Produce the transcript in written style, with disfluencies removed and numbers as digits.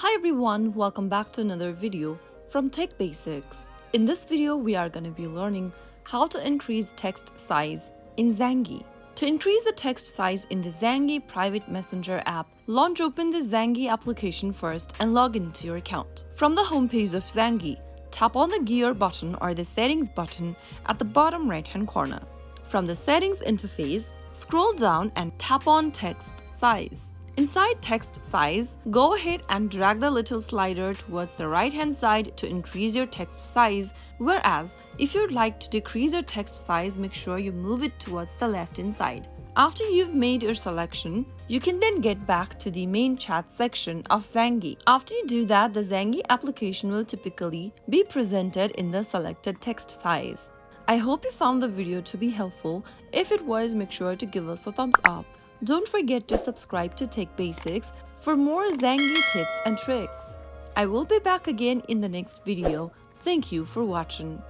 Hi everyone, welcome back to another video from Tech Basics. In this video, we are going to be learning how to increase text size in Zangi. To increase the text size in the Zangi private messenger app, open the Zangi application first and log into your account. From the homepage of Zangi, tap on the gear button or the settings button at the bottom right hand corner. From the settings interface, scroll down and tap on text size. Inside text size, go ahead and drag the little slider towards the right hand side to increase your text size, whereas if you'd like to decrease your text size, make sure you move it towards the left hand side. After you've made your selection, you can then get back to the main chat section of Zangi. After you do that, the Zangi application will typically be presented in the selected text size. I hope you found the video to be helpful. If it was, make sure to give us a thumbs up. Don't forget to subscribe to Tech Basics for more Zangi tips and tricks. I will be back again in the next video. Thank you for watching.